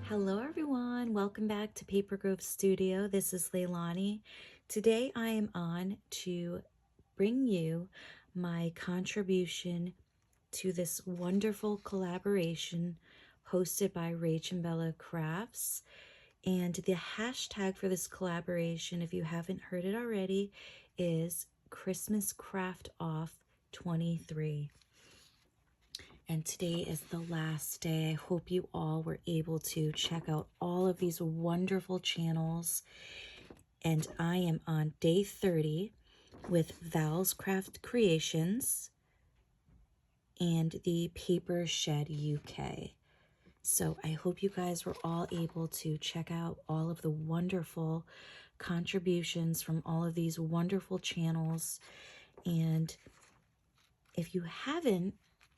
Hello everyone, welcome back to Papergrovestudio. This is Leilani. Today I am on to bring you my contribution to this wonderful collaboration hosted by Rach and Bella Crafts. And the hashtag for this collaboration, if you haven't heard it already, is Christmas Craft Off 23. And today is the last day. I hope you all were able to check out all of these wonderful channels. And I am on day 30 with Val's Craft Creations and the Paper Shed UK. So I hope you guys were all able to check out all of the wonderful contributions from all of these wonderful channels. And if you haven't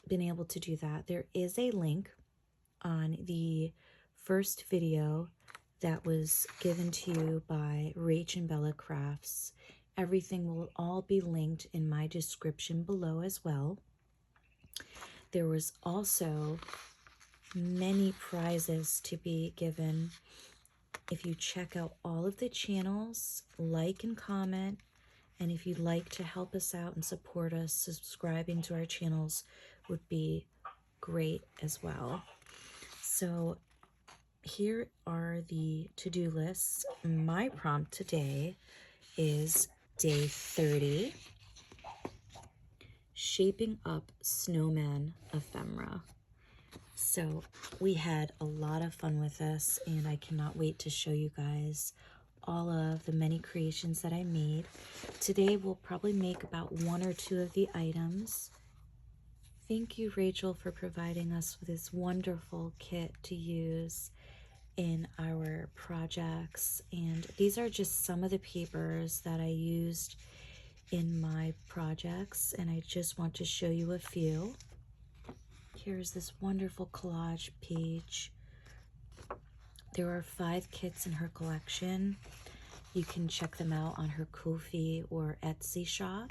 been able to do that, there is a link on the first video that was given to you by Rach and Bella Crafts. Everything will all be linked in my description below as well. There was also many prizes to be given if you check out all of the channels, like and comment, and if you'd like to help us out and support us, subscribing to our channels would be great as well. So here are the to-do lists. My prompt today is day 30, shaping up Snowmen Ephemera. So we had a lot of fun with this, and I cannot wait to show you guys all of the many creations that I made. Today we'll probably make about one or two of the items. Thank you, Rachel, for providing us with this wonderful kit to use in our projects. And these are just some of the papers that I used in my projects, and I just want to show you a few. Here's this wonderful collage page. There are 5 kits in her collection. You can check them out on her Ko-fi or Etsy shop.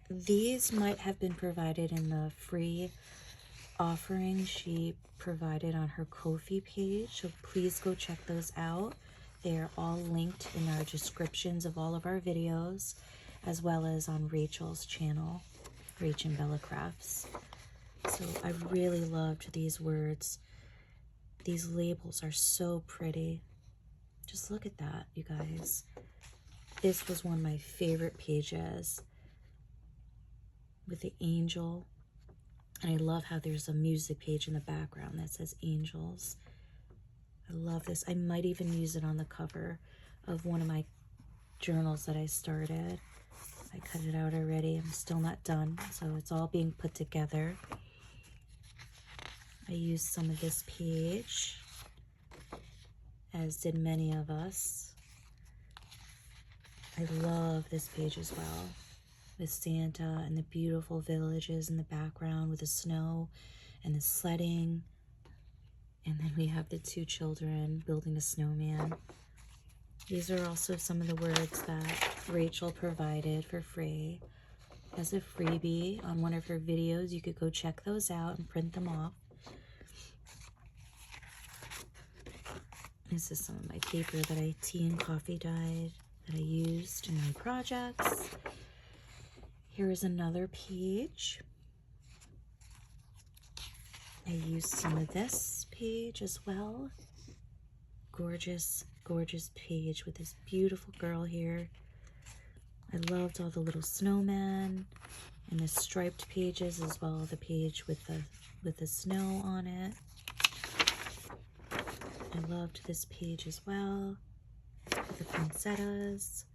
These might have been provided in the free offering she provided on her Ko-fi page, so please go check those out. They are all linked in our descriptions of all of our videos, as well as on Rachel's channel, Rach and Bella Crafts. So I really loved these words. These labels are so pretty. Just look at that, you guys. This was one of my favorite pages with the angel. And I love how there's a music page in the background that says angels. I love this. I might even use it on the cover of one of my journals that I started. I cut it out already. I'm still not done, so it's all being put together. I used some of this page, as did many of us. I love this page as well, with Santa and the beautiful villages in the background with the snow and the sledding. And then we have the 2 children building a snowman. These are also some of the words that Rachel provided for free as a freebie on one of her videos. You could go check those out and print them off. This is some of my paper that I tea and coffee dyed that I used in my projects. Here is another page. I used some of this page as well. Gorgeous, gorgeous page with this beautiful girl here. I loved all the little snowmen and the striped pages, as well as the page with the snow on it. I loved this page as well, with the poinsettias.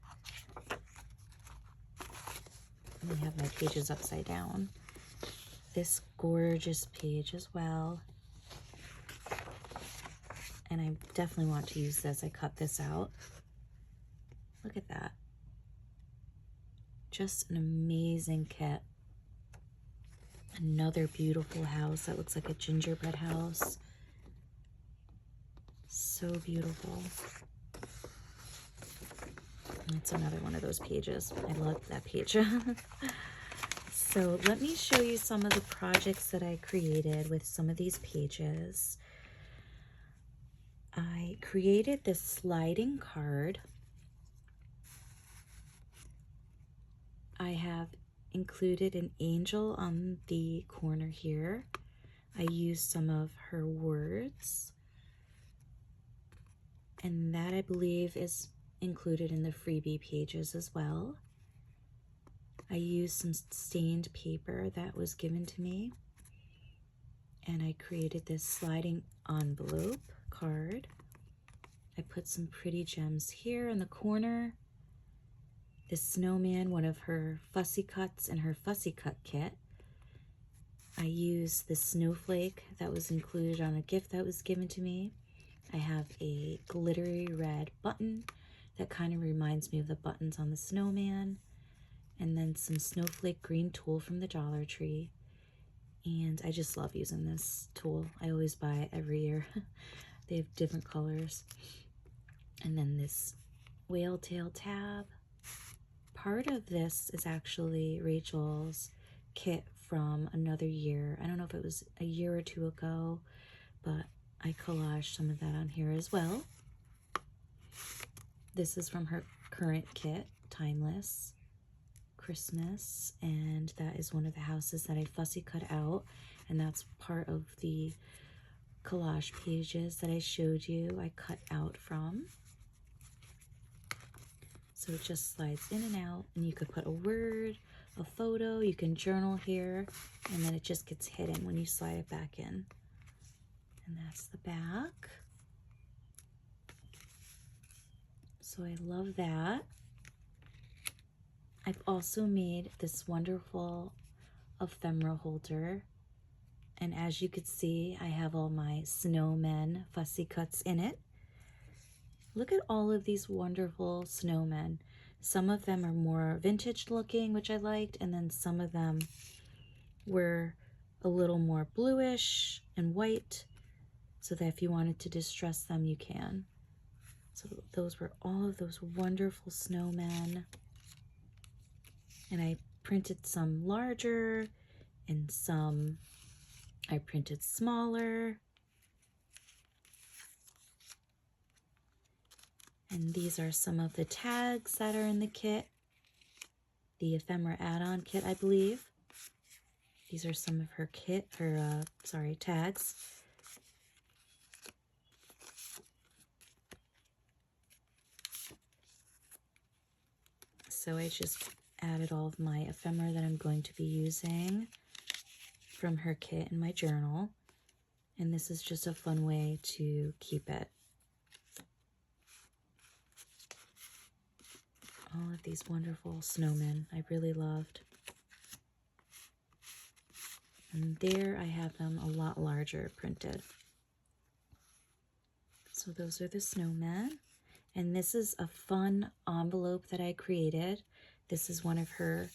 And I have my pages upside down. This gorgeous page as well. And I definitely want to use this. I cut this out. Look at that. Just an amazing kit. Another beautiful house that looks like a gingerbread house. So beautiful. It's another one of those pages. I love that page. So let me show you some of the projects that I created with some of these pages. I created this sliding card. I have included an angel on the corner here. I used some of her words. And that, I believe, is included in the freebie pages as well. I used some stained paper that was given to me. And I created this sliding envelope card. I put some pretty gems here in the corner. This snowman, one of her fussy cuts in her fussy cut kit. I used the snowflake that was included on a gift that was given to me. I have a glittery red button that kind of reminds me of the buttons on the snowman. And then some snowflake green tulle from the Dollar Tree. And I just love using this tool. I always buy it every year. They have different colors. And then this whale tail tab. Part of this is actually Rachel's kit from another year. I don't know if it was a year or two ago, but I collaged some of that on here as well. This is from her current kit, Timeless Christmas, and that is one of the houses that I fussy cut out, and that's part of the collage pages that I showed you I cut out from. So it just slides in and out, and you could put a word, a photo, you can journal here, and then it just gets hidden when you slide it back in. And that's the back. So I love that. I've also made this wonderful ephemera holder, and as you could see, I have all my snowmen fussy cuts in it. Look at all of these wonderful snowmen. Some of them are more vintage looking, which I liked, and then some of them were a little more bluish and white, so that if you wanted to distress them, you can. So those were all of those wonderful snowmen. And I printed some larger and some I printed smaller. And these are some of the tags that are in the kit. The ephemera add-on kit, I believe. These are some of her tags. So I just added all of my ephemera that I'm going to be using from her kit in my journal. And this is just a fun way to keep it. All of these wonderful snowmen I really loved. And there I have them a lot larger printed. So those are the snowmen. And this is a fun envelope that I created. This is one of her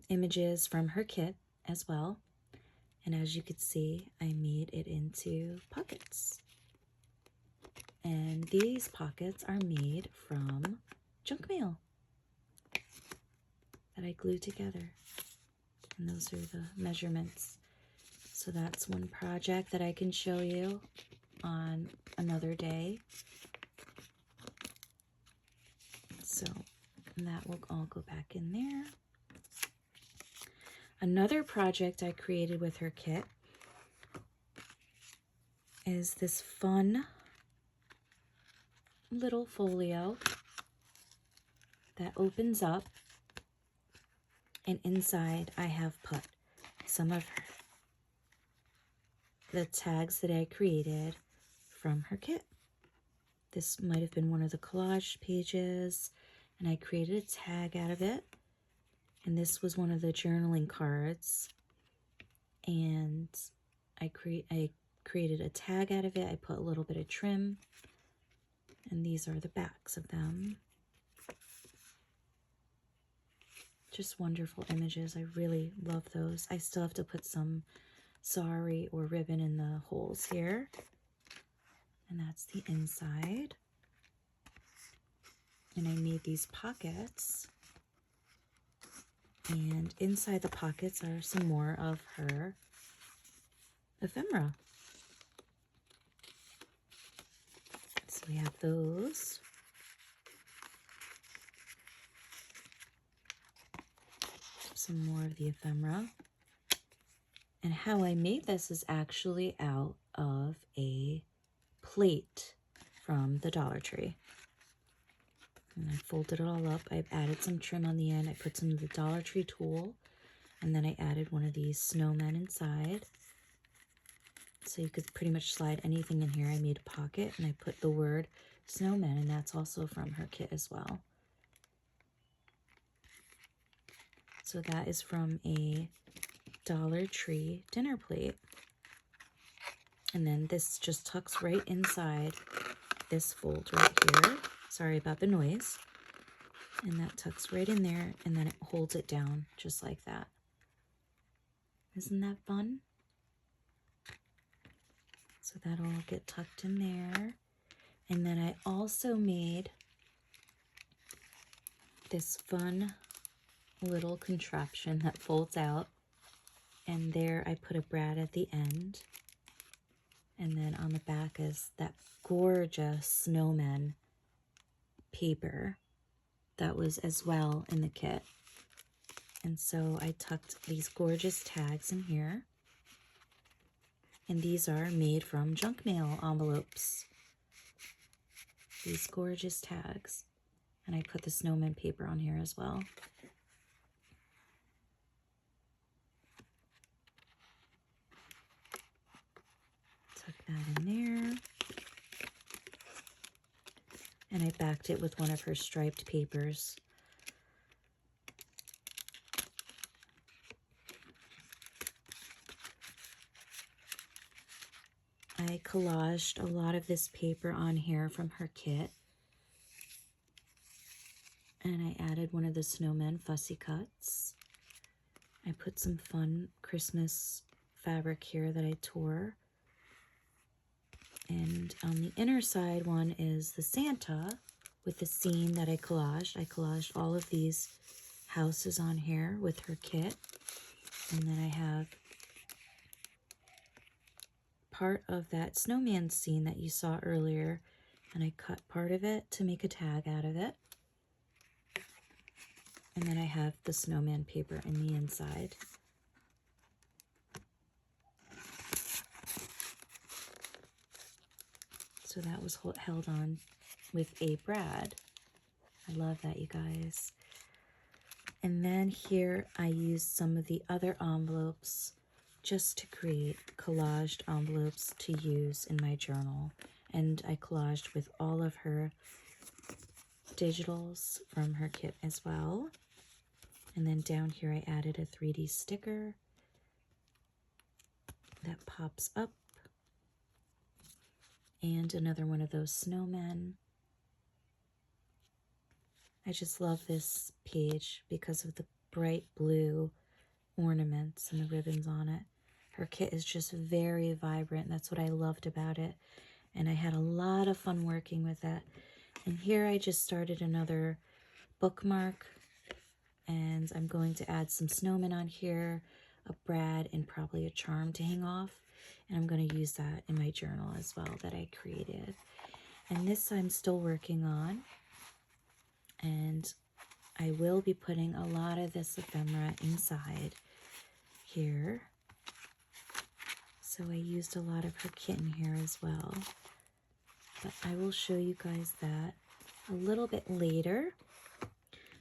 images from her kit as well. And as you could see, I made it into pockets. And these pockets are made from junk mail that I glued together. And those are the measurements. So that's one project that I can show you on another day. So that will all go back in there. Another project I created with her kit is this fun little folio that opens up, and inside I have put some of the tags that I created from her kit. This might have been one of the collage pages, and I created a tag out of it. And this was one of the journaling cards, and I created a tag out of it. I put a little bit of trim, and these are the backs of them. Just wonderful images. I really love those. I still have to put some sari or ribbon in the holes here. And that's the inside. And I made these pockets And inside the pockets are some more of her ephemera. So we have those. Some more of the ephemera. And how I made this is actually out of a plate from the Dollar Tree. And I folded it all up. I've added some trim on the end. I put some of the Dollar Tree tulle. And then I added one of these snowmen inside. So you could pretty much slide anything in here. I made a pocket and I put the word snowman, and that's also from her kit as well. So that is from a Dollar Tree dinner plate. And then this just tucks right inside this fold right here. Sorry about the noise. And that tucks right in there, and then it holds it down just like that. Isn't that fun? So that'll get tucked in there. And then I also made this fun little contraption that folds out. And there I put a brad at the end. And then on the back is that gorgeous Snowmen paper that was as well in the kit. And so I tucked these gorgeous tags in here. And these are made from junk mail envelopes. These gorgeous tags. And I put the snowman paper on here as well. Tuck that in there. And I backed it with one of her striped papers. I collaged a lot of this paper on here from her kit. And I added one of the snowmen fussy cuts. I put some fun Christmas fabric here that I tore. And on the inner side one is the Santa with the scene that I collaged. I collaged all of these houses on here with her kit. And then I have part of that snowman scene that you saw earlier, and I cut part of it to make a tag out of it. And then I have the snowman paper in the inside. So that was held on with a brad. I love that, you guys. And then here I used some of the other envelopes just to create collaged envelopes to use in my journal. And I collaged with all of her digitals from her kit as well. And then down here I added a 3D sticker that pops up. And another one of those snowmen. I just love this page because of the bright blue ornaments and the ribbons on it. Her kit is just very vibrant. That's what I loved about it. And I had a lot of fun working with it. And here I just started another bookmark. And I'm going to add some snowmen on here, a brad, and probably a charm to hang off. And I'm going to use that in my journal as well that I created. And this I'm still working on. And I will be putting a lot of this ephemera inside here. So I used a lot of her kit in here as well. But I will show you guys that a little bit later.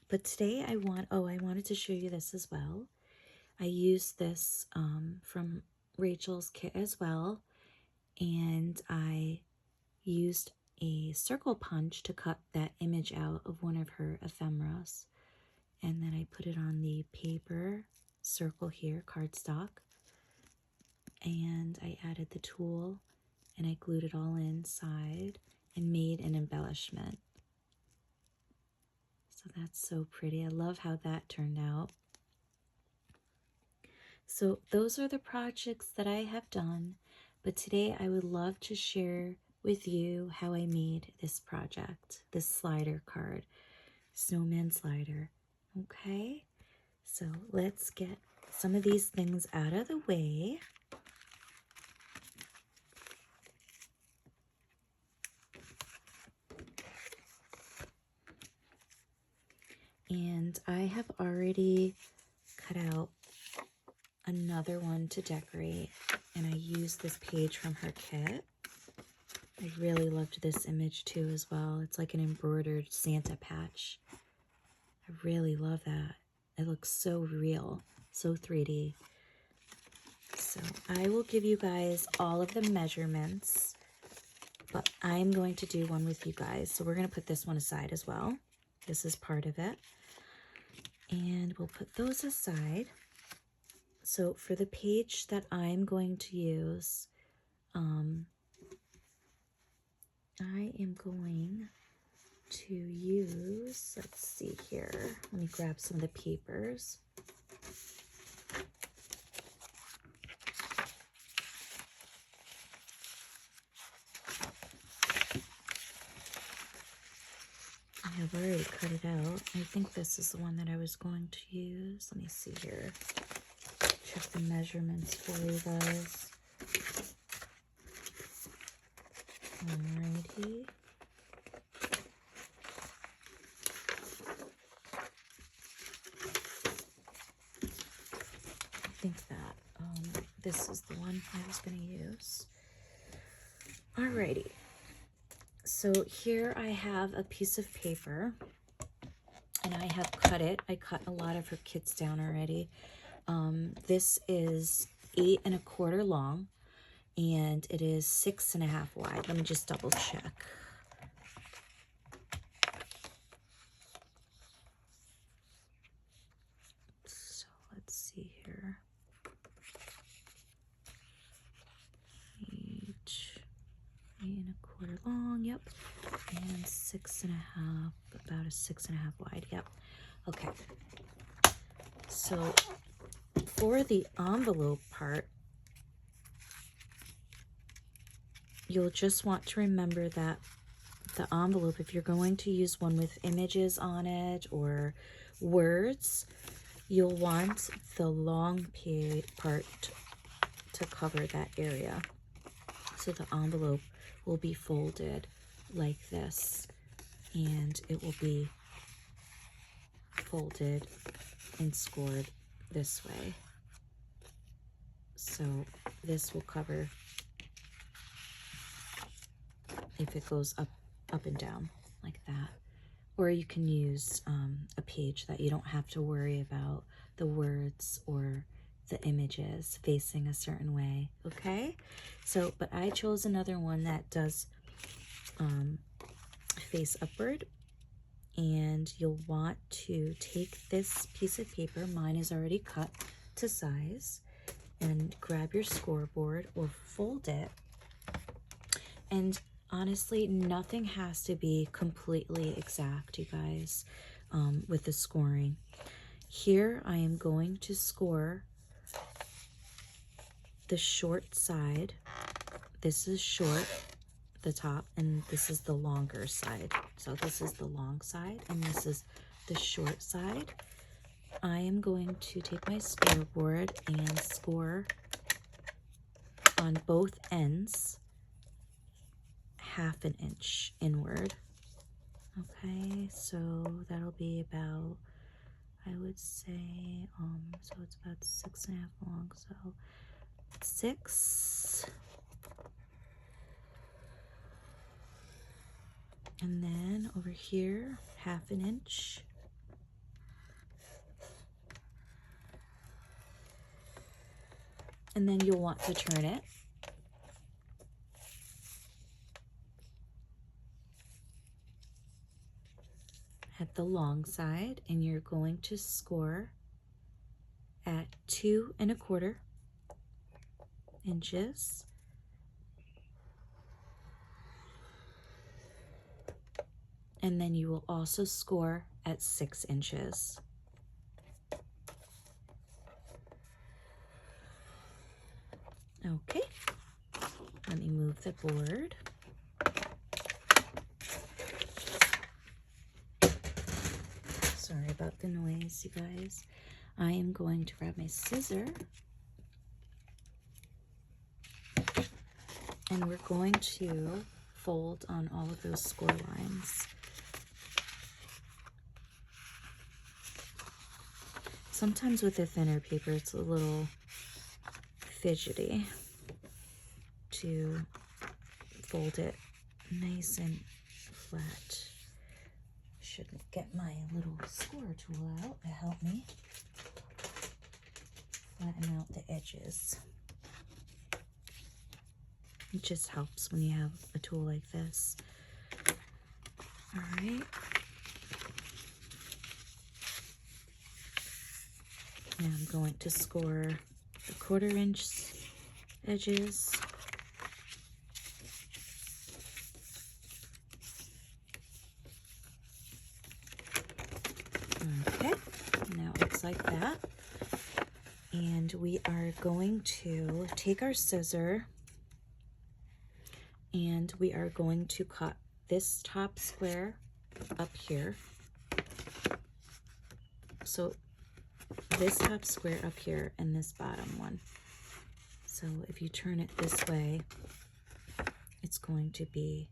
But today I wanted to show you this as well. I used this from Rachel's kit as well. And I used a circle punch to cut that image out of one of her ephemeras. And then I put it on the paper circle here, cardstock. And I added the tulle and I glued it all inside and made an embellishment. So that's so pretty. I love how that turned out. So those are the projects that I have done, but today I would love to share with you how I made this project, this slider card, snowman slider. Okay, So let's get some of these things out of the way. And I have already cut out another one to decorate, and I used this page from her kit. I really loved this image too as well. It's like an embroidered Santa patch. I really love that. It looks so real, so 3D. So I will give you guys all of the measurements, but I'm going to do one with you guys. So we're going to put this one aside as well. This is part of it. And we'll put those aside. So for the page that I'm going to use, I am going to use, let's see here, let me grab some of the papers. I have already cut it out. I think this is the one that I was going to use. Let me see here. Check the measurements for you guys. Alrighty. I think that this is the one I was going to use. Alrighty. So here I have a piece of paper, and I have cut it. I cut a lot of her kits down already. This is 8 1/4 long, and it is 6 1/2 wide. Let me just double check. So let's see here. 8 1/4 long, yep, and 6 1/2, about a 6 1/2 wide, yep. Okay, so for the envelope part, you'll just want to remember that the envelope, if you're going to use one with images on it or words, you'll want the long part to cover that area. So the envelope will be folded like this, and it will be folded and scored this way. So this will cover if it goes up and down like that. Or you can use a page that you don't have to worry about the words or the images facing a certain way, okay? So, but I chose another one that does face upward, and you'll want to take this piece of paper, mine is already cut to size, and grab your scoreboard or fold it. And honestly, nothing has to be completely exact, you guys, with the scoring. Here I am going to score the short side. This is short, the top, and this is the longer side. So this is the long side, and this is the short side. I am going to take my scoreboard and score on both ends 1/2 inch inward. Okay, so that'll be about, I would say, so it's about 6 1/2 long, so 6. And then over here, 1/2 inch. And then you'll want to turn it. At the long side, and you're going to score at 2 1/4 inches. And then you will also score at 6 inches. Okay, let me move the board. Sorry about the noise, you guys. I am going to grab my scissor, and we're going to fold on all of those score lines. Sometimes with the thinner paper, it's a little fidgety to fold it nice and flat. Should get my little score tool out to help me flatten out the edges. It just helps when you have a tool like this. All right. Now I'm going to score the 1/4 inch edges. Okay, now it looks like that. And we are going to take our scissor and we are going to cut this top square up here. So this top square up here and this bottom one. So if you turn it this way, it's going to be,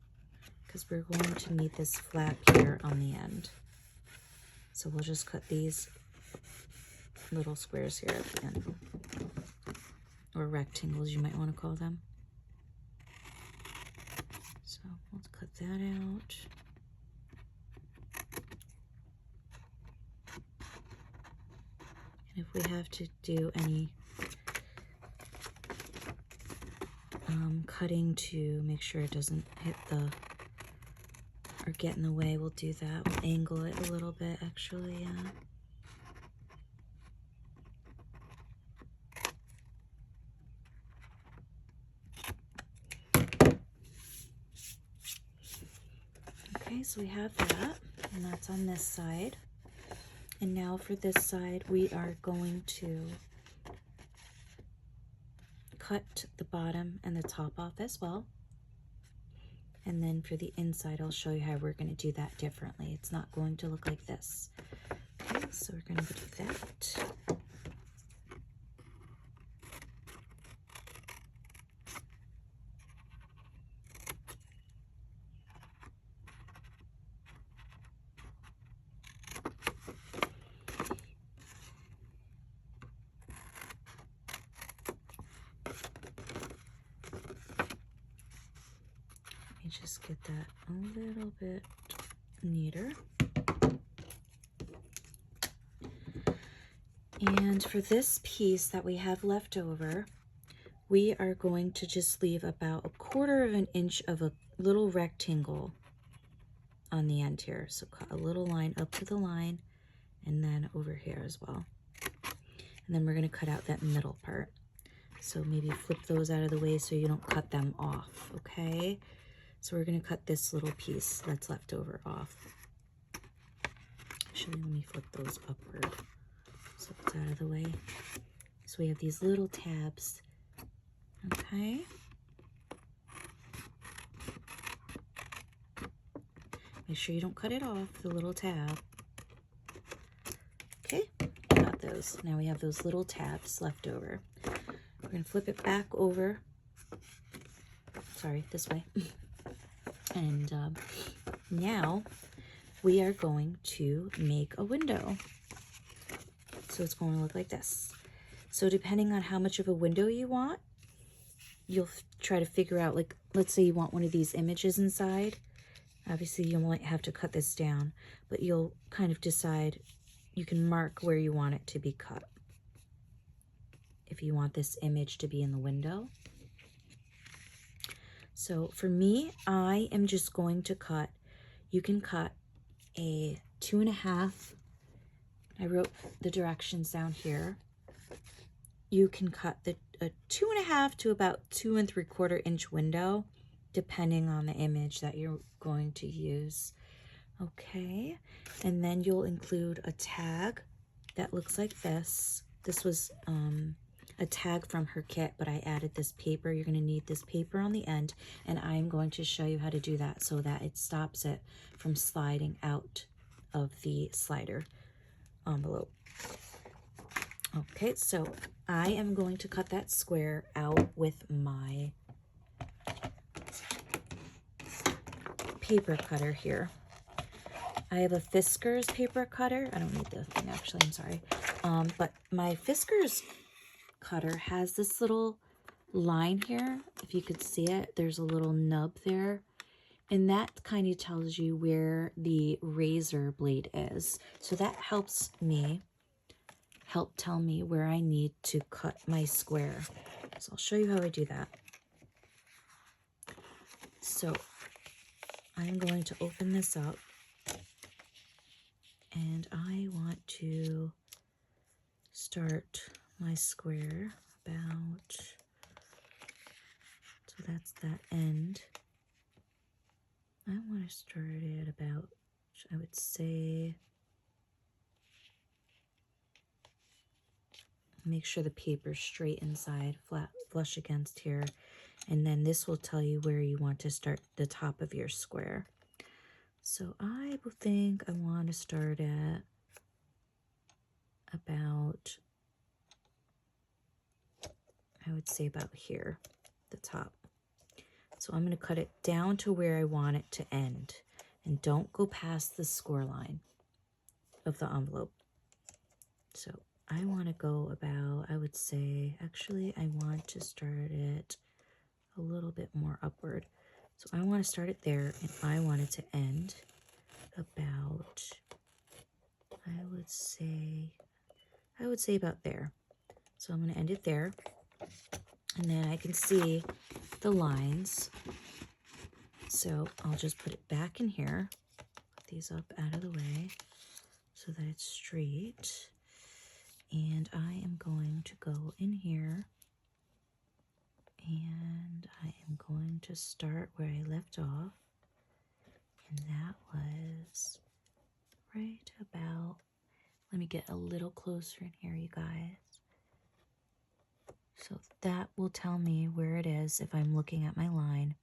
because we're going to need this flap here on the end. So we'll just cut these little squares here at the end, or rectangles you might want to call them. So let's cut that out. And if we have to do any cutting to make sure it doesn't hit the, or get in the way, we'll do that. We'll angle it a little bit, actually, yeah. Okay, so we have that, and that's on this side. And now for this side, we are going to cut the bottom and the top off as well. And then for the inside, I'll show you how we're going to do that differently. It's not going to look like this. Okay, so we're going to do that. Just get that a little bit neater. And for this piece that we have left over, we are going to just leave about 1/4 inch of a little rectangle on the end here. So cut a little line up to the line and then over here as well. And then we're going to cut out that middle part. So maybe flip those out of the way so you don't cut them off, okay? So we're going to cut this little piece that's left over off. Actually, let me flip those upward so it's out of the way. So we have these little tabs, okay? Make sure you don't cut it off, the little tab. Okay, got those. Now we have those little tabs left over. We're going to flip it back over. Sorry, this way. And now we are going to make a window. So it's going to look like this. So depending on how much of a window you want, you'll try to figure out, like, let's say you want one of these images inside. Obviously you might have to cut this down, but you'll kind of decide, you can mark where you want it to be cut. If you want this image to be in the window. So for me, I am just going to cut, you can cut a 2.5, I wrote the directions down here. You can cut a 2.5 to about 2 3/4 inch window, depending on the image that you're going to use. Okay, and then you'll include a tag that looks like this. This was a tag from her kit, but I added this paper. You're going to need this paper on the end, and I'm going to show you how to do that so that it stops it from sliding out of the slider envelope. Okay, so I am going to cut that square out with my paper cutter here. I have a Fiskars paper cutter. I don't need the thing actually, I'm sorry. But my Fiskars cutter has this little line here. If you could see it, there's a little nub there. And that kind of tells you where the razor blade is. So that helps me tell me where I need to cut my square. So I'll show you how I do that. So I'm going to open this up. And I want to start my square about, so that's that end. I want to start it about, I would say, make sure the paper's straight inside, flat, flush against here. And then this will tell you where you want to start the top of your square. So I think I want to start at about, I would say about here, the top. So I'm going to cut it down to where I want it to end. And don't go past the score line of the envelope. So I want to go about, I would say, actually I want to start it a little bit more upward. So I want to start it there, and I want it to end about, I would say about there. So I'm going to end it there. And then I can see the lines. So I'll just put it back in here. Put these up out of the way so that it's straight. And I am going to go in here. And I am going to start where I left off. And that was right about, let me get a little closer in here, you guys. So that will tell me where it is if I'm looking at my line.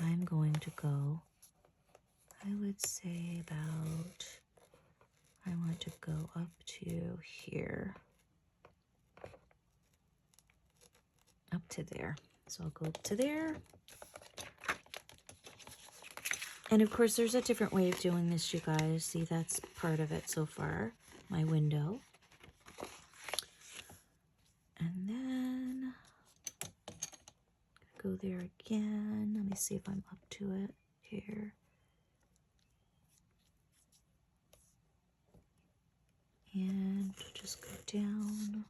I'm going to go, I would say about, I want to go up to here. Up to there. So I'll go up to there. And of course, there's a different way of doing this, you guys. See, that's part of it so far, my window. And then go there again. Let me see if I'm up to it here. And just go down.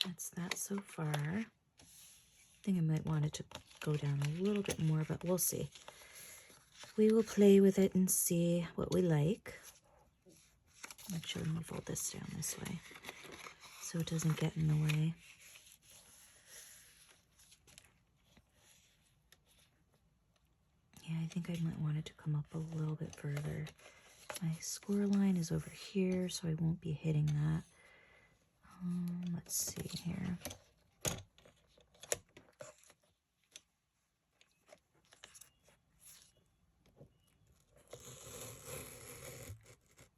That's that so far. I think I might want it to go down a little bit more, but we'll see. We will play with it and see what we like. Actually, let me fold this down this way so it doesn't get in the way. Yeah, I think I might want it to come up a little bit further. My score line is over here, so I won't be hitting that. Let's see here.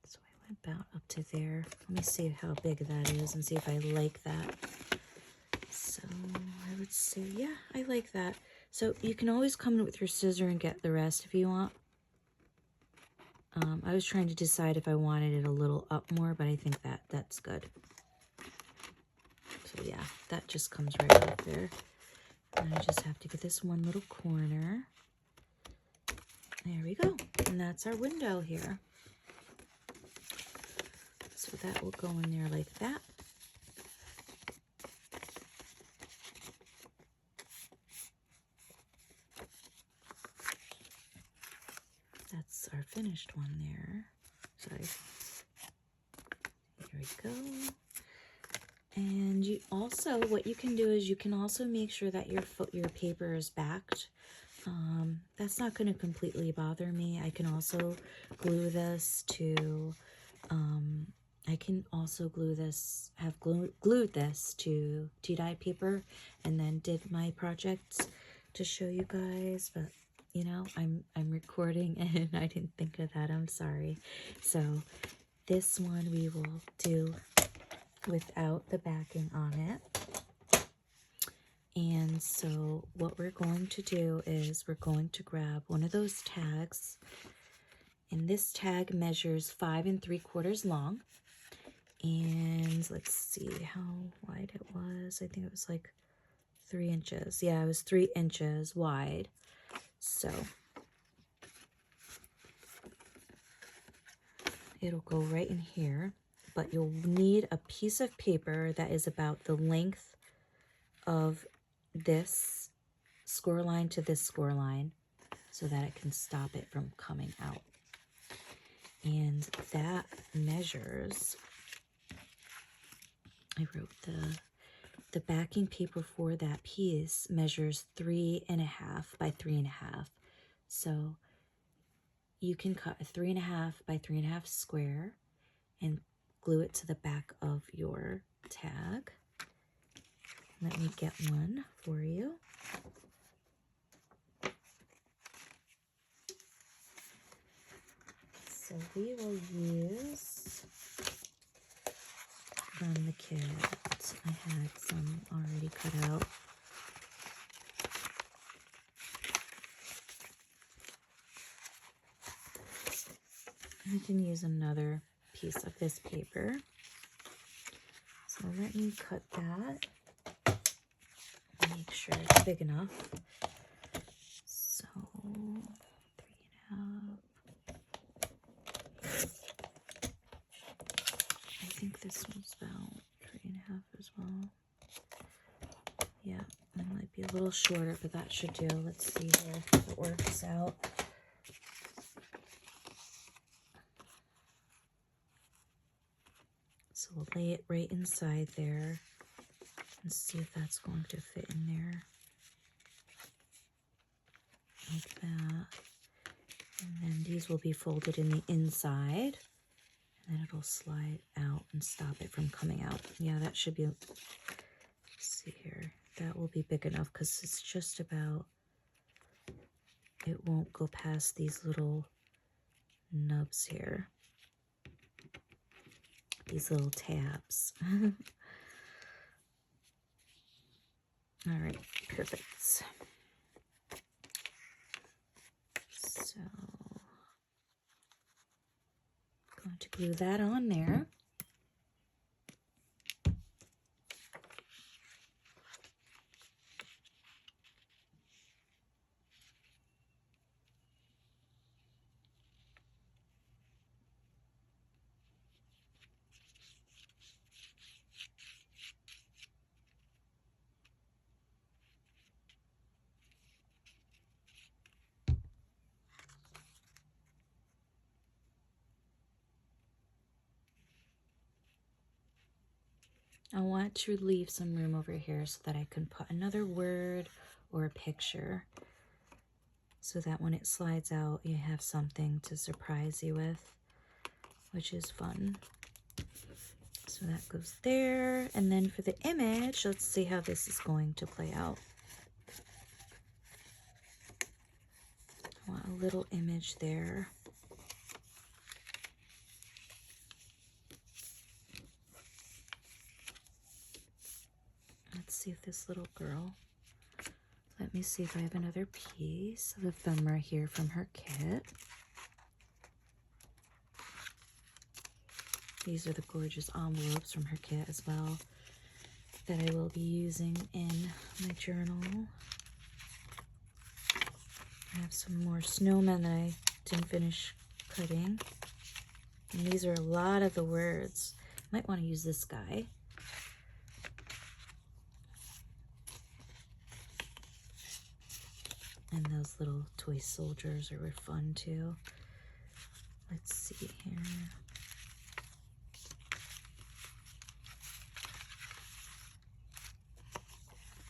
So I went about up to there. Let me see how big that is and see if I like that. So I would say, yeah, I like that. So you can always come in with your scissor and get the rest if you want. I was trying to decide if I wanted it a little up more, but I think that's good. So yeah, that just comes right up there. And I just have to get this one little corner. There we go. And that's our window here. So that will go in there like that. That's our finished one there. Sorry. Here we go. And you also, what you can do is you can also make sure that your paper is backed. That's not going to completely bother me. I can also glue this to I can also glue this, have glued this to tea-dye paper and then did my projects to show you guys, but you know, I'm recording and I didn't think of that. I'm sorry. So this one we will do without the backing on it. And so what we're going to do is we're going to grab one of those tags, and this tag measures 5 3/4 long. And let's see how wide it was. I think it was like 3 inches. Yeah, it was 3 inches wide. So it'll go right in here, but you'll need a piece of paper that is about the length of this score line to this score line so that it can stop it from coming out. And that measures, I wrote the backing paper for that piece measures 3.5 by 3.5. So you can cut a 3.5 by 3.5 square and glue it to the back of your tag. Let me get one for you. So we will use from the kit. I had some already cut out. I can use another piece of this paper. So let me cut that. Make sure it's big enough. So 3.5. I think this one's about 3.5 as well. Yeah, it might be a little shorter, but that should do. Let's see here if it works out. So we'll lay it right inside there and see if that's going to fit in there. Like that. And then these will be folded in the inside. And then it'll slide out and stop it from coming out. Yeah, that should be, let's see here. That will be big enough because it's just about, it won't go past these little nubs here. These little tabs. All right, perfect. So, going to glue that on there. I want to leave some room over here so that I can put another word or a picture so that when it slides out, you have something to surprise you with, which is fun. So that goes there. And then for the image, let's see how this is going to play out. I want a little image there. Let's see if this little girl, let me see if I have another piece of ephemera here from her kit. These are the gorgeous envelopes from her kit as well that I will be using in my journal. I have some more snowmen that I didn't finish cutting. And these are a lot of the words. Might want to use this guy. And those little toy soldiers were fun too. Let's see here.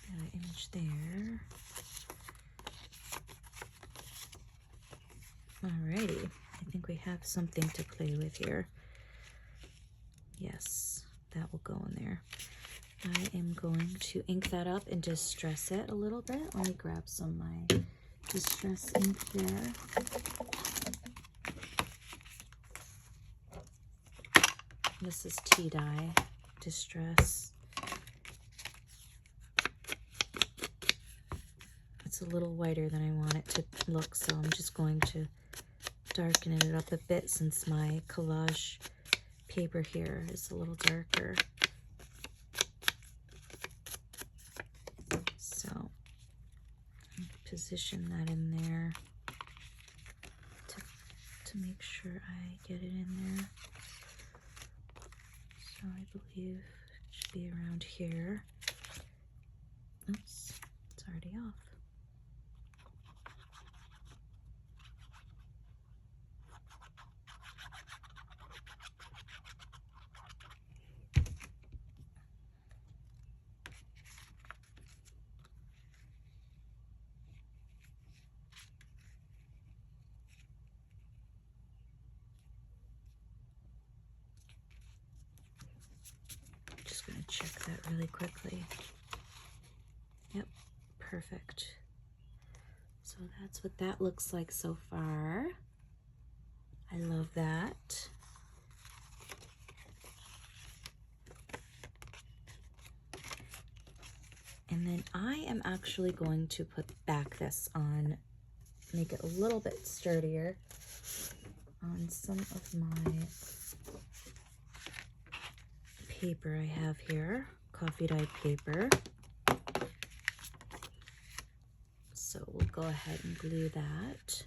Got an image there. Alrighty, I think we have something to play with here. that will go in there. I am going to ink that up and distress it a little bit. Let me grab some of my distress ink there. This is tea dye distress. It's a little whiter than I want it to look, so I'm just going to darken it up a bit since my collage paper here is a little darker. So position that in there to make sure I get it in there. So I believe it should be around here. Oops, it's already off. Just going to check that really quickly. Yep, perfect. So that's what that looks like so far. I love that. And then I am actually going to put back this on, make it a little bit sturdier on some of my paper I have here, coffee dye paper. So we'll go ahead and glue that.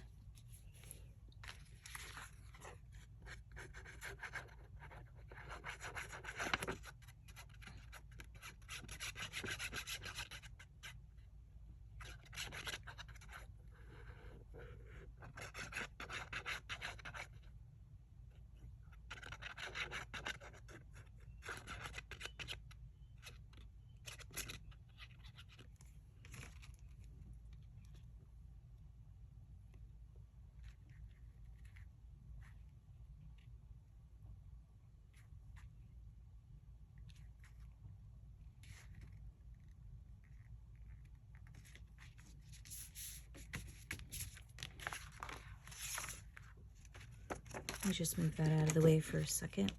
Let me just move that out of the way for a second.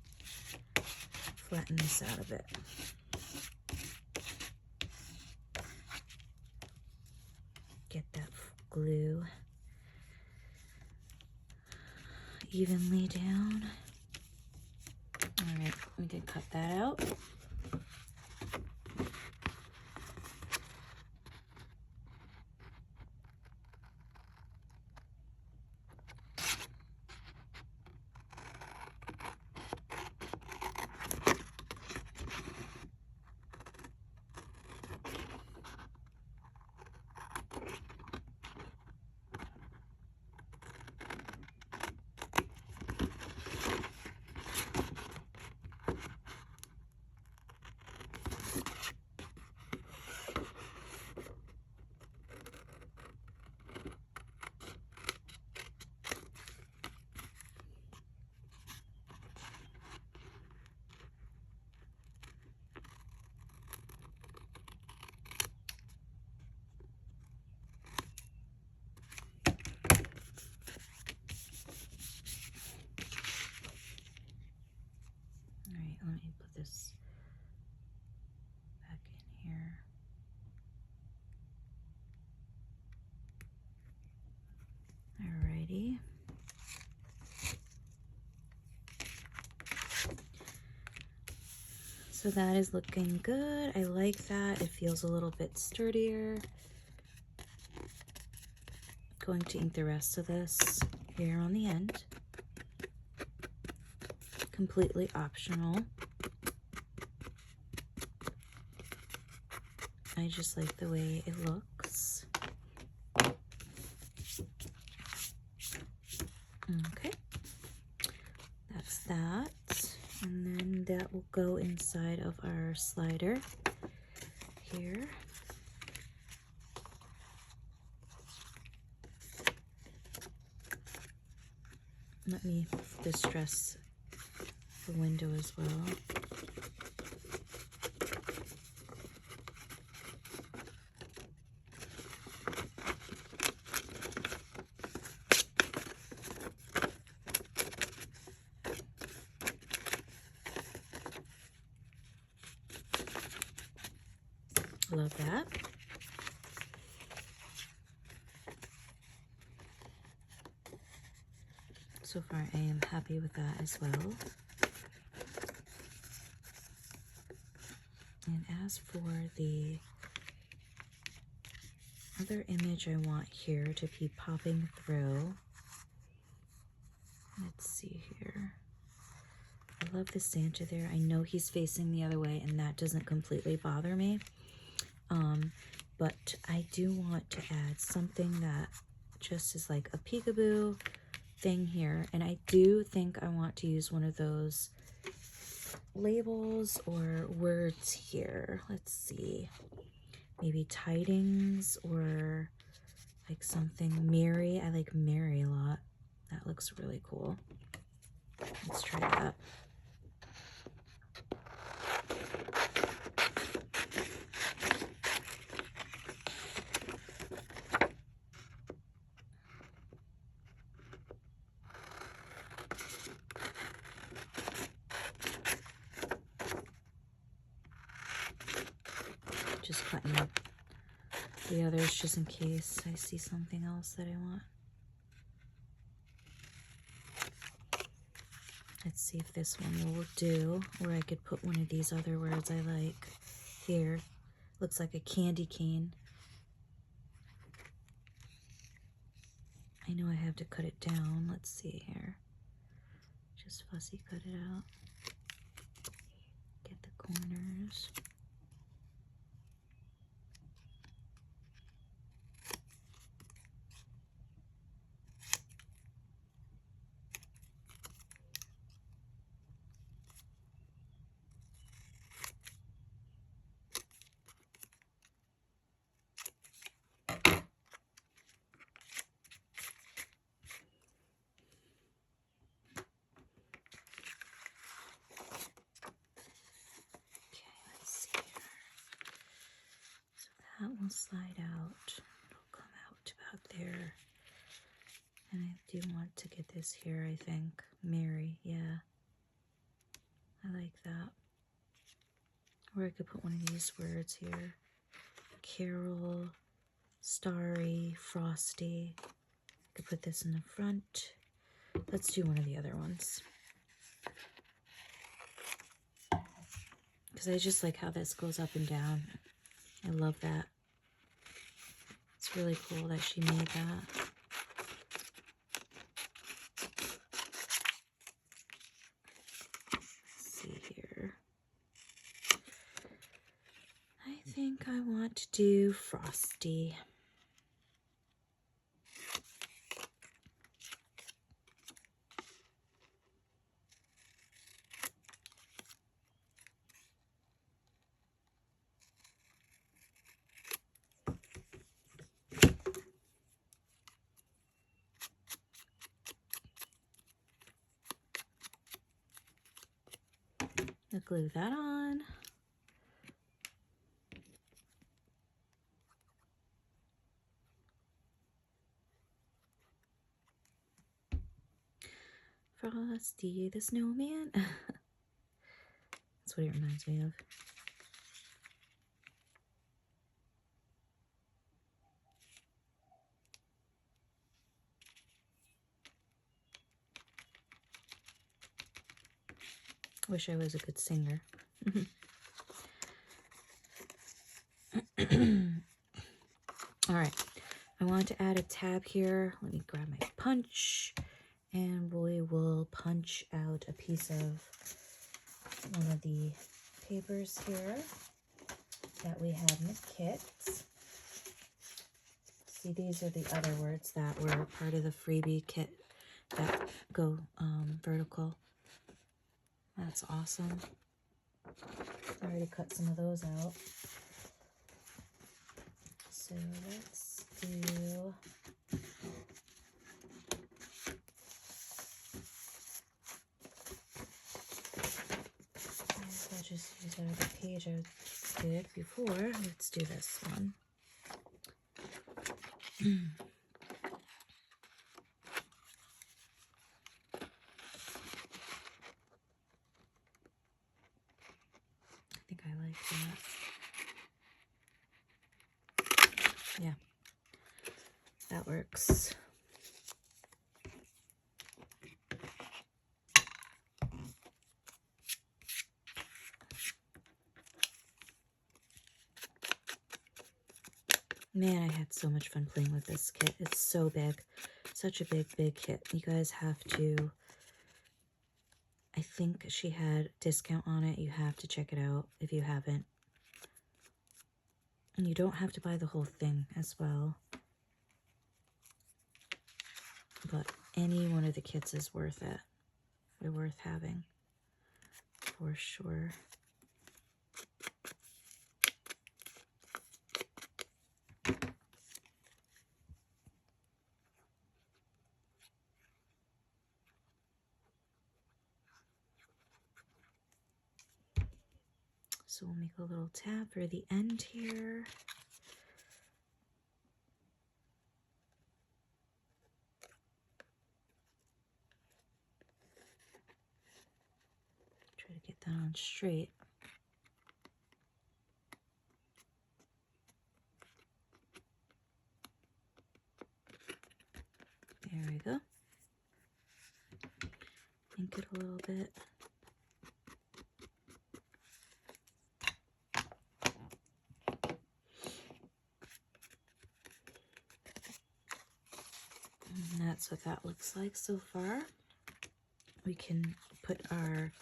Flatten this out a bit. Get that glue evenly down. All right, we can cut that out. Let me put this back in here. Alrighty. So that is looking good. I like that. It feels a little bit sturdier. Going to ink the rest of this here on the end. Completely optional. I just like the way it looks. Okay, that's that. And then that will go inside of our slider here. Let me distress the window as well. Love that. So far, I am happy with that as well. And as for the other image I want here to be popping through, let's see here. I love the Santa there. I know he's facing the other way, and that doesn't completely bother me. But I do want to add something that just is like a peekaboo thing here. And I do think I want to use one of those labels or words here. Let's see. Maybe tidings or like something Mary. I like Mary a lot. That looks really cool. Let's try that. Just cutting up the others just in case I see something else that I want. Let's see if this one will do, or I could put one of these other words I like here. Looks like a candy cane. I know I have to cut it down. Let's see here. Just fussy cut it out. Get the corners. That will slide out. It'll come out about there. And I do want to get this here, I think. Mary, yeah. I like that. Or I could put one of these words here. Carol, starry, frosty. I could put this in the front. Let's do one of the other ones. Because I just like how this goes up and down. I love that. It's really cool that she made that. Let's see here. I think I want to do Frosty. I'll glue that on. Frosty the Snowman. That's what it reminds me of. Wish I was a good singer. All right, I want to add a tab here. Let me grab my punch, and we will punch out a piece of one of the papers here that we have in the kit. See, these are the other words that were part of the freebie kit that go vertical. That's awesome. I already cut some of those out. So let's do I'll just use the page I did before. Let's do this one. I think I like that. Yeah, that works. Man, I had so much fun playing with this kit. It's so big. Such a big kit. You guys have to... I think she had discount on it. You have to check it out if you haven't. And you don't have to buy the whole thing as well. But any one of the kits is worth it. They're worth having. For sure. So we'll make a little tab for the end here. Try to get that on straight. There we go. Ink it a little bit. And that's what that looks like so far. We can put our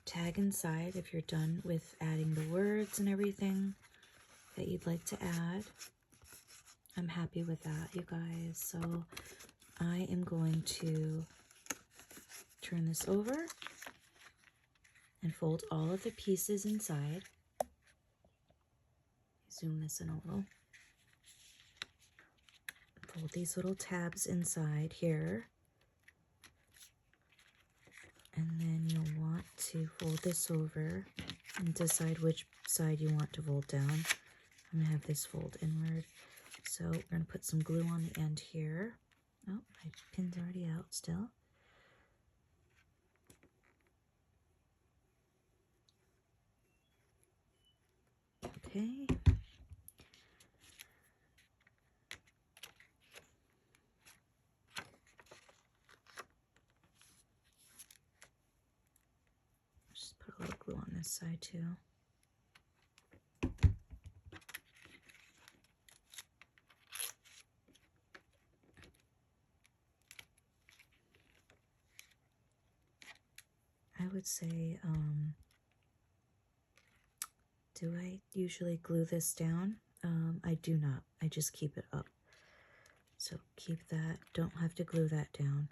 tag inside if you're done with adding the words and everything that you'd like to add. I'm happy with that, you guys. So I am going to turn this over and fold all of the pieces inside. Zoom this in a little. Fold these little tabs inside here. And then you'll want to fold this over and decide which side you want to fold down. I'm gonna have this fold inward. So we're gonna put some glue on the end here. Oh, my pin's already out still. Okay. Just put a little glue on this side too. I would say, do I usually glue this down? I do not. I just keep it up. So keep that. Don't have to glue that down.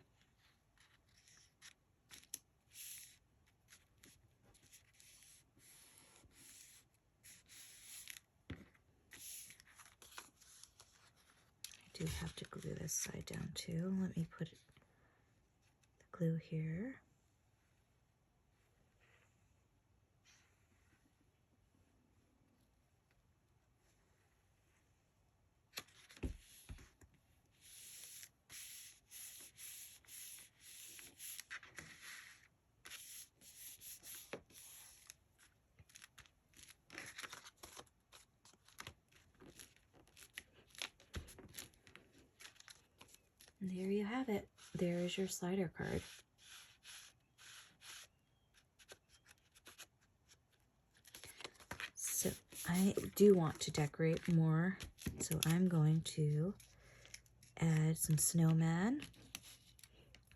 I do have to glue this side down too. Let me put the glue here. And there you have it. There is your slider card. So I do want to decorate more. So I'm going to add some snowman.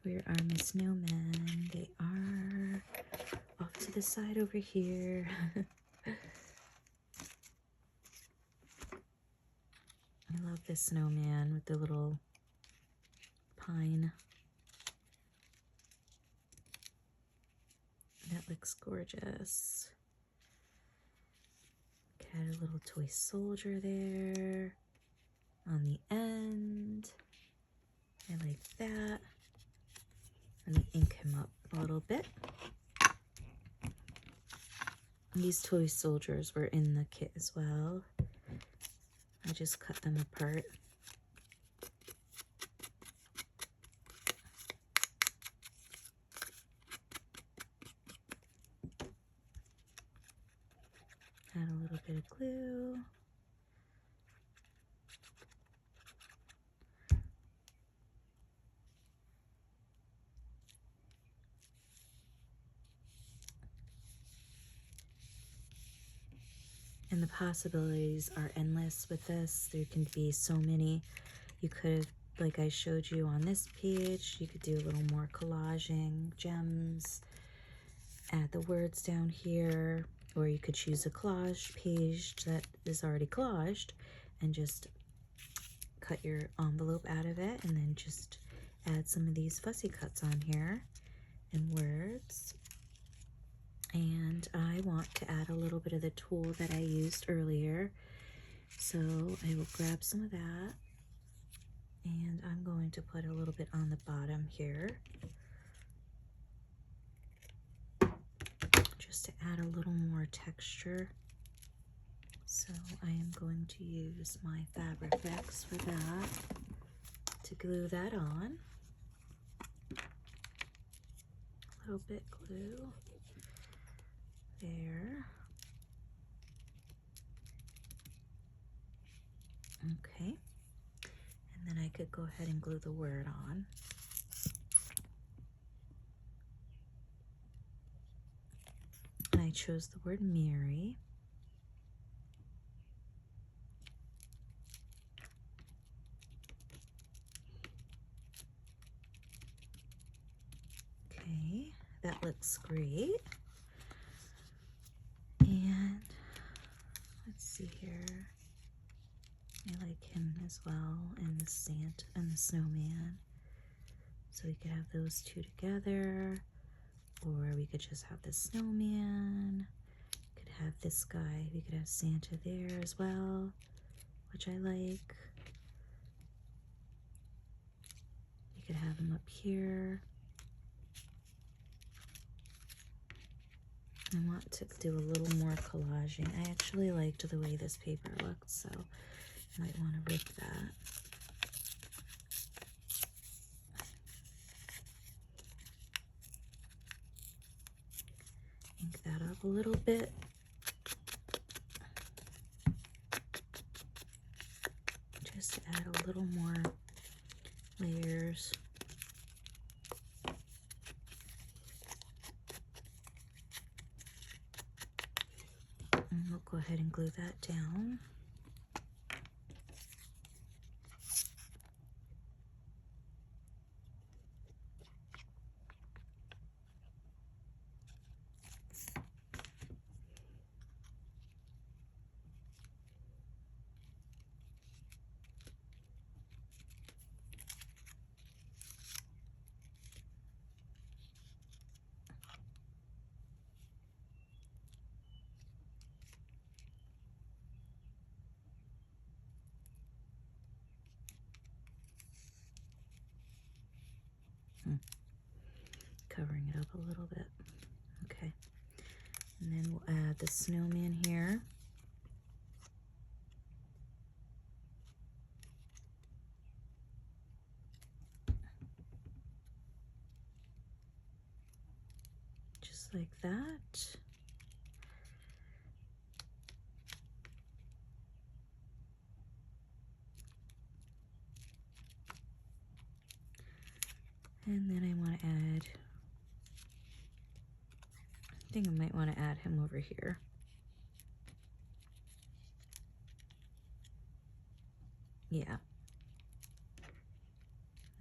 Where are my snowmen? They are off to the side over here. I love this snowman with the little pine. That looks gorgeous. Add a little toy soldier there on the end. I like that. Let me ink him up a little bit. These toy soldiers were in the kit as well. I just cut them apart. Add a little bit of glue. And the possibilities are endless with this. There can be so many. You could, like I showed you on this page, you could do a little more collaging, gems, add the words down here, or you could choose a collage page that is already collaged and just cut your envelope out of it and then just add some of these fussy cuts on here and words. And I want to add a little bit of the tool that I used earlier, so I will grab some of that, and I'm going to put a little bit on the bottom here just to add a little more texture. So I am going to use my Fabrifix for that to glue that on. A little bit glue there. Okay, and then I could go ahead and glue the word on. And I chose the word Mary. Okay, that looks great. And let's see here. I like him as well, and the Santa and the Snowman. So we could have those two together, or we could just have the Snowman. We could have this guy. We could have Santa there as well, which I like. We could have him up here. I want to do a little more collaging. I actually liked the way this paper looked, so I might want to rip that. Ink that up a little bit. Just to add a little more layers. And we'll go ahead and glue that down. Covering it up a little bit. Okay. And then we'll add the snowman here. Just like that. And then I want to add, I think I might want to add him over here. Yeah.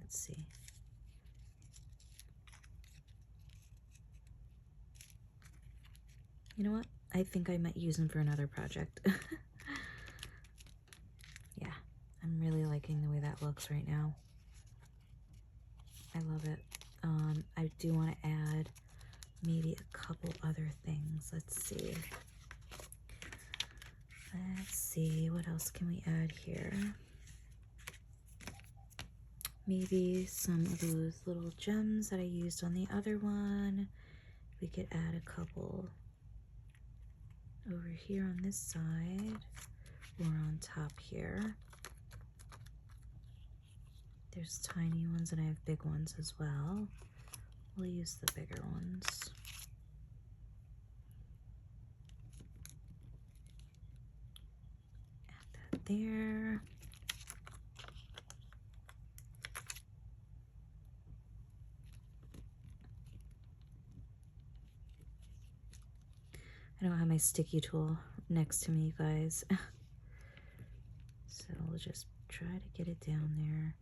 Let's see. You know what? I think I might use him for another project. Yeah, I'm really liking the way that looks right now. I love it. I do want to add maybe a couple other things. Let's see. Let's see, what else can we add here? Maybe some of those little gems that I used on the other one. We could add a couple over here on this side or on top here. There's tiny ones and I have big ones as well. We'll use the bigger ones. Add that there. I don't have my sticky tool next to me, you guys. So we'll just try to get it down there.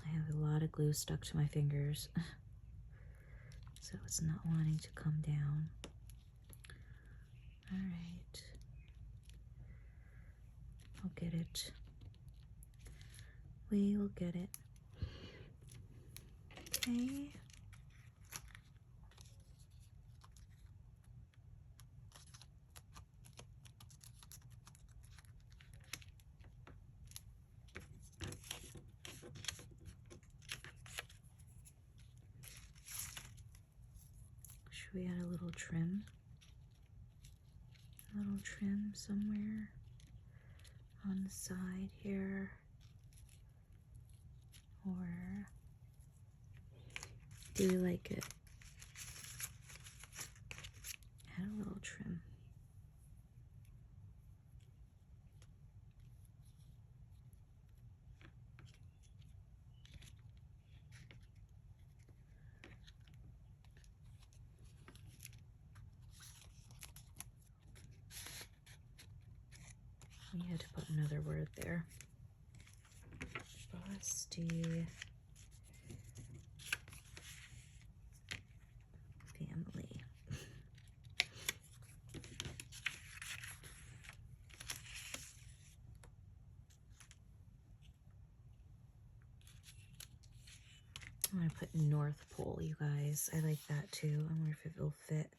I have a lot of glue stuck to my fingers. So it's not wanting to come down. All right. I'll get it. We will get it. Okay. Should we add a little trim? A little trim somewhere on the side here. Or do you like it? Add a little trim. We had to put another word there. Frosty family. I'm going to put North Pole, you guys. I like that too. I wonder if it will fit.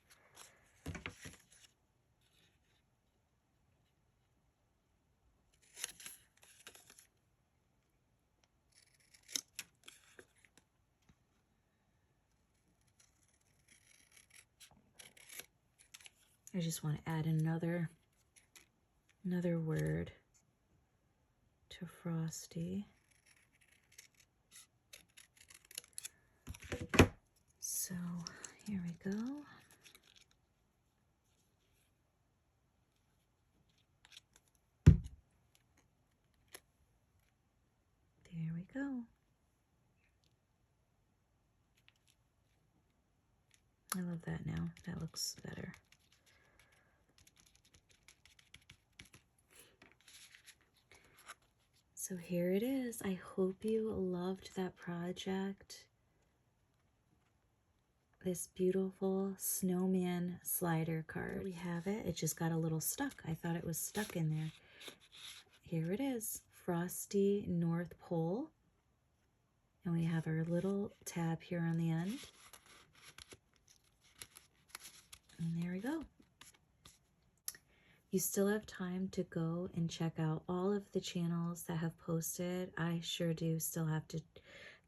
I just want to add another word to Frosty. So here we go. There we go. I love that now. That looks better. So here it is. I hope you loved that project. This beautiful snowman slider card. We have it. It just got a little stuck. I thought it was stuck in there. Here it is. Frosty North Pole. And we have our little tab here on the end. And there we go. You still have time to go and check out all of the channels that have posted. I sure do still have to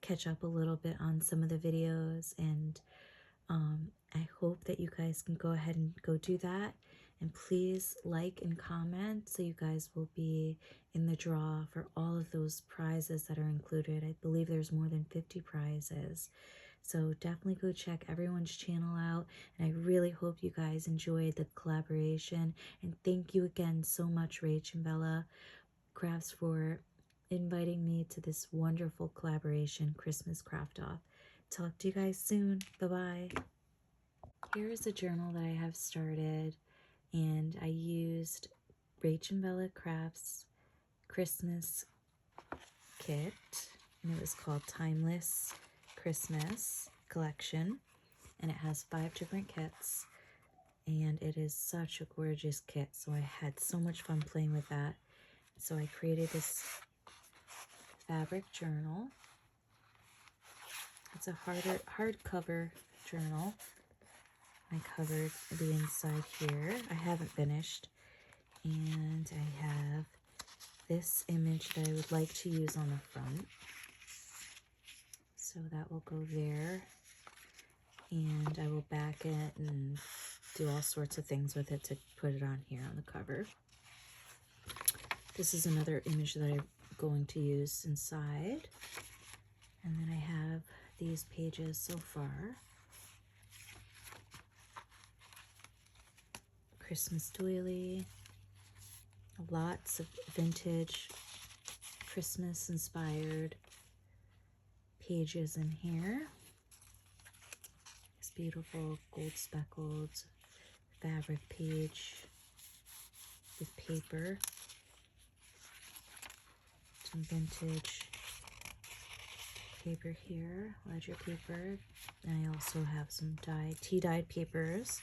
catch up a little bit on some of the videos, and I hope that you guys can go ahead and go do that. And please like and comment so you guys will be in the draw for all of those prizes that are included. I believe there's more than 50 prizes. So definitely go check everyone's channel out. And I really hope you guys enjoyed the collaboration. And thank you again so much, Rach and Bella Crafts, for inviting me to this wonderful collaboration, Christmas Craft Off. Talk to you guys soon. Bye-bye. Here is a journal that I have started, and I used Rach and Bella Crafts Christmas kit, and it was called Timeless Christmas Collection, and it has 5 different kits, and it is such a gorgeous kit. So I had so much fun playing with that. So I created this fabric journal. It's a hardcover journal. I covered the inside here. I haven't finished, and I have this image that I would like to use on the front. So that will go there, and I will back it and do all sorts of things with it to put it on here on the cover. This is another image that I'm going to use inside. And then I have these pages so far. Christmas doily. Lots of vintage Christmas inspired pages in here. beautiful gold speckled fabric page with paper. Some vintage paper here, ledger paper. And I also have some tea-dyed papers.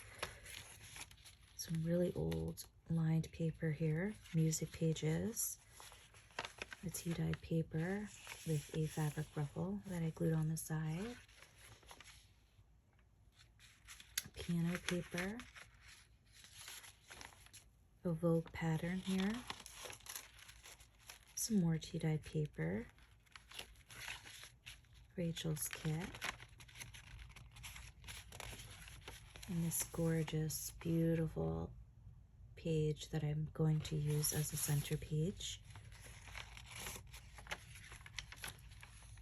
Some really old lined paper here, music pages. A tea-dyed paper with a fabric ruffle that I glued on the side. Piano paper. A Vogue pattern here. Some more tea-dyed paper. Rachel's kit. And this gorgeous, beautiful page that I'm going to use as a center page.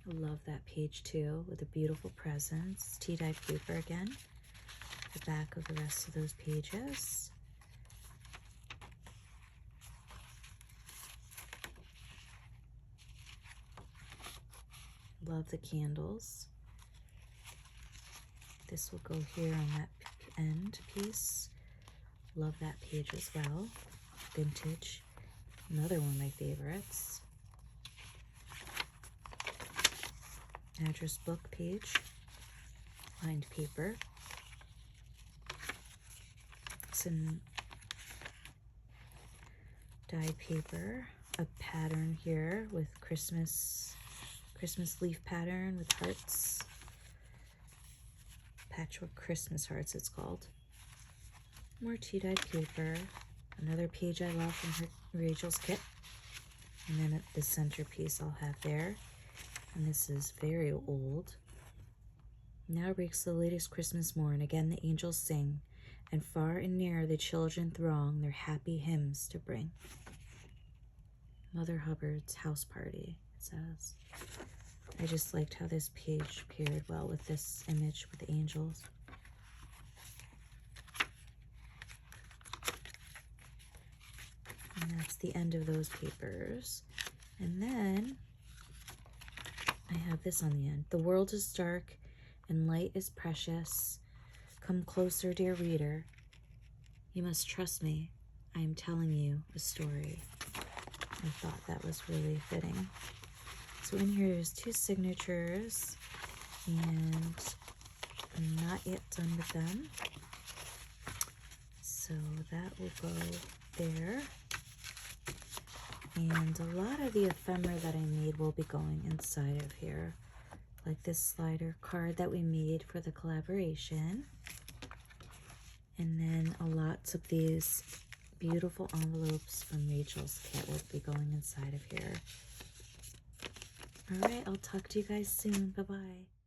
I love that page too, with a beautiful presence. Tea-dyed paper again. The back of the rest of those pages. Love the candles. This will go here on that end piece. Love that page as well. Vintage. Another one of my favorites. Address book page. Lined paper. Some dyed paper. A pattern here with Christmas leaf pattern with hearts. Patchwork Christmas hearts it's called. More tea-dyed paper. Another page I love from Rachel's kit. And then the centerpiece I'll have there. And this is very old. Now breaks the latest Christmas morn. Again the angels sing. And far and near the children throng their happy hymns to bring. Mother Hubbard's house party, it says. I just liked how this page paired well with this image with the angels. And that's the end of those papers. And then I have this on the end. The world is dark and light is precious. Come closer, dear reader. You must trust me. I am telling you a story. I thought that was really fitting. So in here there's 2 signatures, and I'm not yet done with them. So that will go there. And a lot of the ephemera that I made will be going inside of here. Like this slider card that we made for the collaboration. And then lots of these beautiful envelopes from Rachel's kit will be going inside of here. All right, I'll talk to you guys soon. Bye-bye.